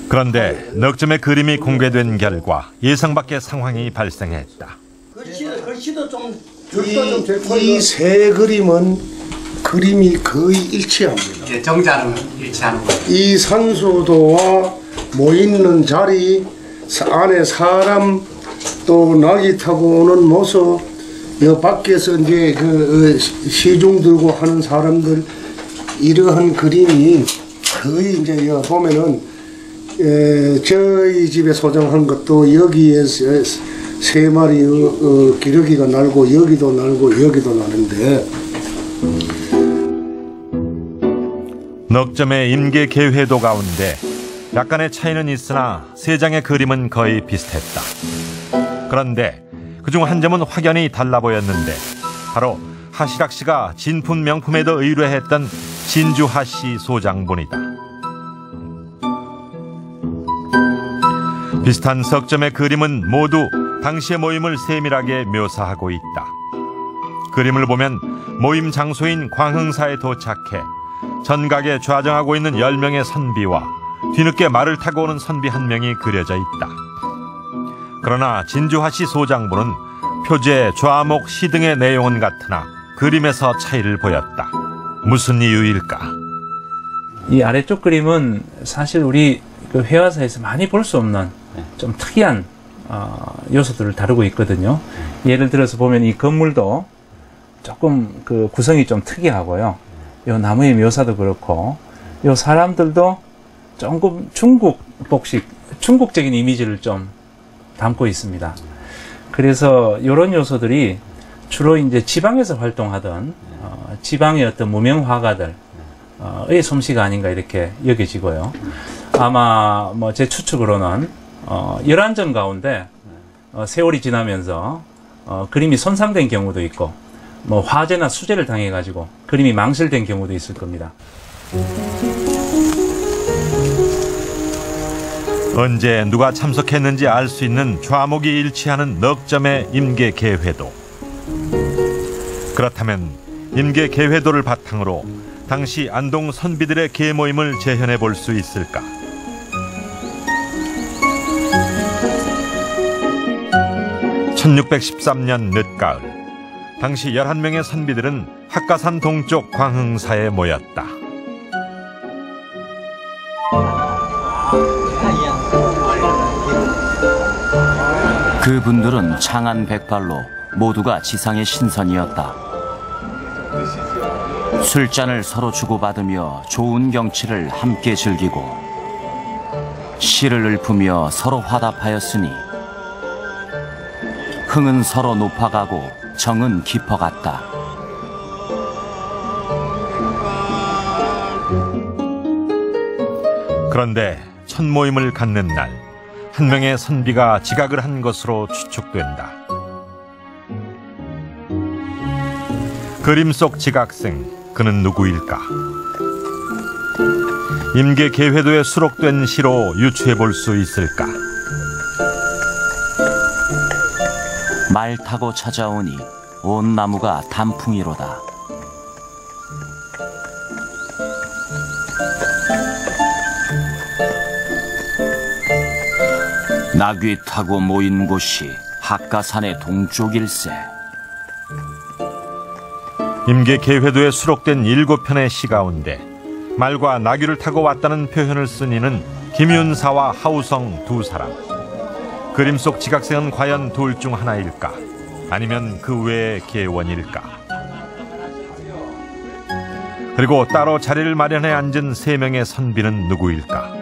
그런데 넉 점의 그림이 공개된 결과 예상 밖의 상황이 발생했다. 글씨도 좀 이 세 그림은 그림이 거의 일치합니다. 정자는 일치하는 거예요. 이 산소도와 모이는 자리, 안에 사람 또 낙이 타고 오는 모습, 여 밖에서 이제 그 시중 들고 하는 사람들, 이러한 그림이 거의 이제 여 보면은 저희 집에 소장한 것도 여기에서 세 마리 기러기가 날고 여기도 날고 여기도 나는데, 넉 점의 임계 개회도 가운데 약간의 차이는 있으나 세 장의 그림은 거의 비슷했다. 그런데 그중 한 점은 확연히 달라 보였는데 바로 하시락 씨가 진품 명품에도 의뢰했던 진주 하씨 소장본이다. 비슷한 석 점의 그림은 모두 당시의 모임을 세밀하게 묘사하고 있다. 그림을 보면 모임 장소인 광흥사에 도착해 전각에 좌정하고 있는 10명의 선비와 뒤늦게 말을 타고 오는 선비 한 명이 그려져 있다. 그러나 진주하씨 소장본은 표제, 좌목, 시 등의 내용은 같으나 그림에서 차이를 보였다. 무슨 이유일까? 이 아래쪽 그림은 사실 우리 그 회화사에서 많이 볼 수 없는 좀 특이한 요소들을 다루고 있거든요. 예를 들어서 보면 이 건물도 조금 그 구성이 좀 특이하고요. 요 나무의 묘사도 그렇고, 요 사람들도 조금 중국복식, 중국적인 이미지를 좀 담고 있습니다. 그래서 이런 요소들이 주로 이제 지방에서 활동하던 지방의 어떤 무명 화가들의 솜씨가 아닌가 이렇게 여겨지고요. 아마 뭐 제 추측으로는 11점 가운데 세월이 지나면서 그림이 손상된 경우도 있고, 뭐 화재나 수재를 당해 가지고 그림이 망실된 경우도 있을 겁니다. 언제 누가 참석했는지 알 수 있는 좌목이 일치하는 넉 점의 임계 개회도. 그렇다면 임계 개회도를 바탕으로 당시 안동 선비들의 계모임을 재현해 볼 수 있을까? (1613년) 늦가을, 당시 11명의 선비들은 학가산 동쪽 광흥사에 모였다. 그분들은 장안 백발로 모두가 지상의 신선이었다. 술잔을 서로 주고받으며 좋은 경치를 함께 즐기고 시를 읊으며 서로 화답하였으니 흥은 서로 높아가고 정은 깊어갔다. 그런데 첫 모임을 갖는 날, 한 명의 선비가 지각을 한 것으로 추측된다. 그림 속 지각생, 그는 누구일까? 임계 개회도에 수록된 시로 유추해 볼 수 있을까? 말 타고 찾아오니 온 나무가 단풍이로다. 낙귀 타고 모인 곳이 학가산의 동쪽일세. 임계 개회도에 수록된 7편의 시 가운데 말과 나귀를 타고 왔다는 표현을 쓴 이는 김윤사와 하우성 두 사람. 그림 속 지각생은 과연 둘 중 하나일까? 아니면 그 외의 계원일까? 그리고 따로 자리를 마련해 앉은 3명의 선비는 누구일까?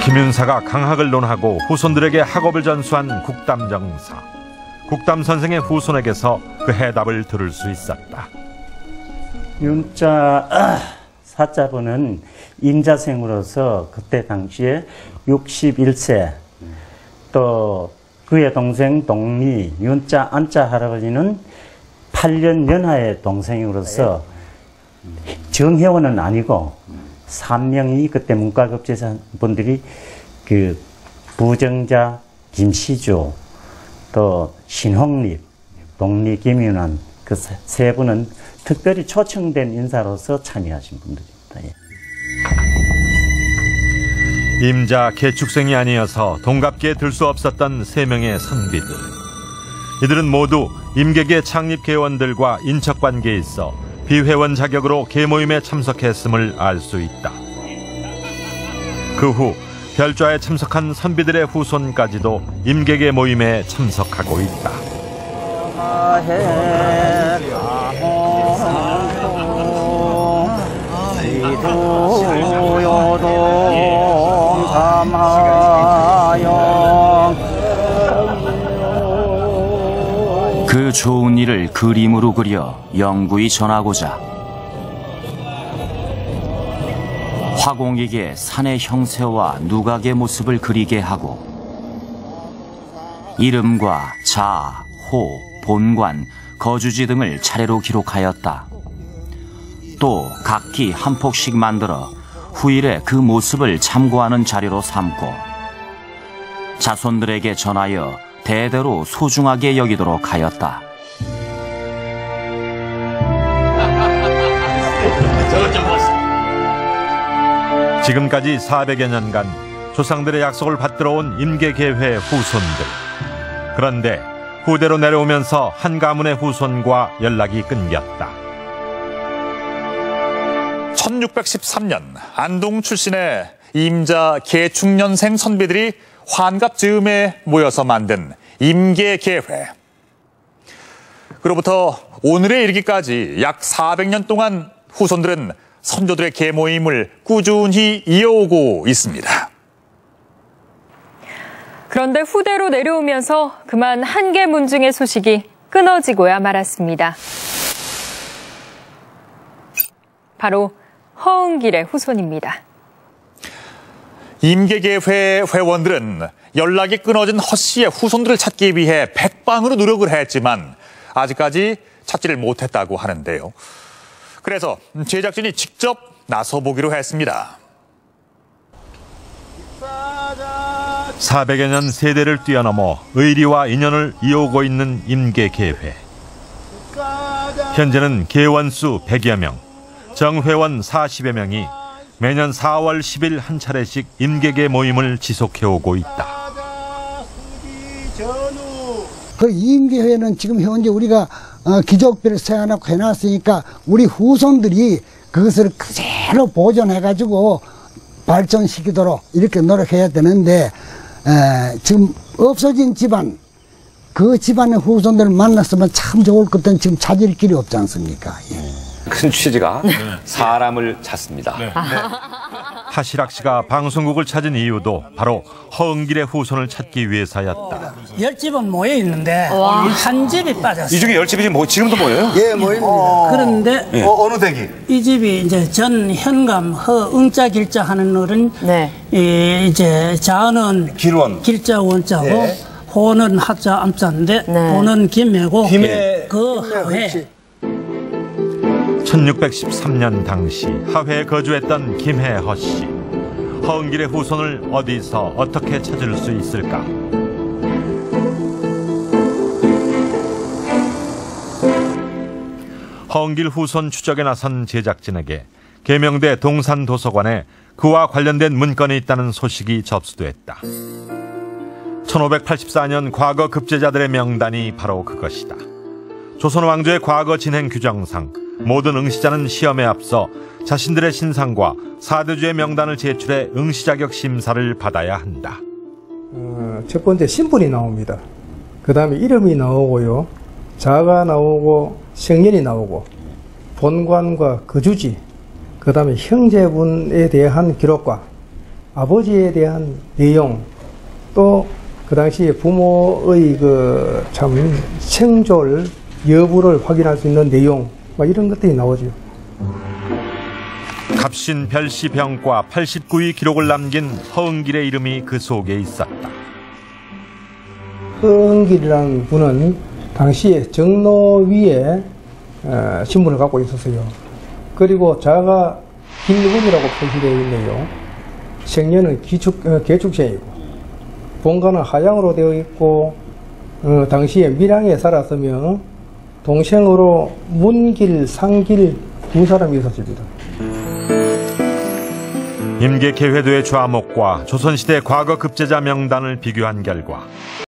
김윤사가 강학을 논하고 후손들에게 학업을 전수한 국담정사. 국담 선생의 후손에게서 그 해답을 들을 수 있었다. 윤자 사자분은 임자생으로서 그때 당시에 61세, 또 그의 동생 동리 윤자 안자 할아버지는 8년 연하의 동생으로서 정회원은 아니고 3명이 그때 문과급제사 분들이 그 부정자 김시주, 또 신홍립, 동리 김윤환 그 세 분은 특별히 초청된 인사로서 참여하신 분들입니다. 예. 임자 계축생이 아니어서 동갑기에 들 수 없었던 3명의 선비들. 이들은 모두 임계계 창립 계원들과 인척관계에 있어 비회원 자격으로 계모임에 참석했음을 알 수 있다. 그 후 별좌에 참석한 선비들의 후손까지도 임계계 모임에 참석하고 있다. 그 좋은 일을 그림으로 그려 영구히 전하고자 화공에게 산의 형세와 누각의 모습을 그리게 하고 이름과 자, 호, 본관, 거주지 등을 차례로 기록하였다. 또 각기 한 폭씩 만들어 후일에 그 모습을 참고하는 자료로 삼고 자손들에게 전하여 대대로 소중하게 여기도록 하였다. 지금까지 400여 년간 조상들의 약속을 받들어 온 임계계회 후손들. 그런데 후대로 내려오면서 한 가문의 후손과 연락이 끊겼다. 1613년 안동 출신의 임자 계축년생 선비들이 환갑 즈음에 모여서 만든 임계계회. 그로부터 오늘에 이르기까지 약 400년 동안 후손들은 선조들의 계모임을 꾸준히 이어오고 있습니다. 그런데 후대로 내려오면서 그만 한계 문중의 소식이 끊어지고야 말았습니다. 바로 허은길의 후손입니다. 임계계회 회원들은 연락이 끊어진 허 씨의 후손들을 찾기 위해 백방으로 노력을 했지만 아직까지 찾지를 못했다고 하는데요. 그래서 제작진이 직접 나서보기로 했습니다. 400여 년 세대를 뛰어넘어 의리와 인연을 이어오고 있는 임계계회. 현재는 계원수 100여 명, 정회원 40여 명이 매년 4월 10일 한 차례씩 임계계 모임을 지속해오고 있다. 그 임계회는 지금 현재 우리가 기족별을 세워놓고 해놨으니까 우리 후손들이 그것을 그대로 보존해가지고 발전시키도록 이렇게 노력해야 되는데 지금 없어진 집안, 그 집안의 후손들을 만났으면 참 좋을 것은 지금 찾을 길이 없지 않습니까? 예. 큰 취지가 사람을 찾습니다. 하시락 씨가 방송국을 찾은 이유도 바로 허은길의 후손을 찾기 위해서였다. 10집은 모여 있는데 한 집이 빠졌어요. 이 중에 10집이 지금도 모여요? 예, 모입니다. 그런데 어느 댁이? 이 집이 이제 전 현감 허응자 길자 하는 어른, 이제 자는 길자 원자고 호는 하자 암자인데 호는 김해고 그 하회. 1613년 당시 하회에 거주했던 김해허 씨. 허은길의 후손을 어디서 어떻게 찾을 수 있을까? 허은길 후손 추적에 나선 제작진에게 계명대 동산도서관에 그와 관련된 문건이 있다는 소식이 접수됐다. 1584년 과거 급제자들의 명단이 바로 그것이다. 조선 왕조의 과거 진행 규정상 모든 응시자는 시험에 앞서 자신들의 신상과 사대주의 명단을 제출해 응시 자격 심사를 받아야 한다. 첫 번째 신분이 나옵니다. 그 다음에 이름이 나오고요. 자가 나오고 생년이 나오고 본관과 거주지, 그 다음에 형제분에 대한 기록과 아버지에 대한 내용, 또 그 당시에 부모의 그 참 생존 여부를 확인할 수 있는 내용, 이런 것들이 나오죠. 갑신 별시 병과 89위 기록을 남긴 허은길의 이름이 그 속에 있었다. 허은길이라는 분은 당시에 정로위에 신분을 갖고 있었어요. 그리고 자가 길운이라고 표시되어 있네요. 생년은 계축생이고 본가는 하양으로 되어 있고 당시에 밀양에 살았으며 동생으로 문길, 상길 두 사람이 있었습니다. 임계케 회도의 좌목과 조선시대 과거 급제자 명단을 비교한 결과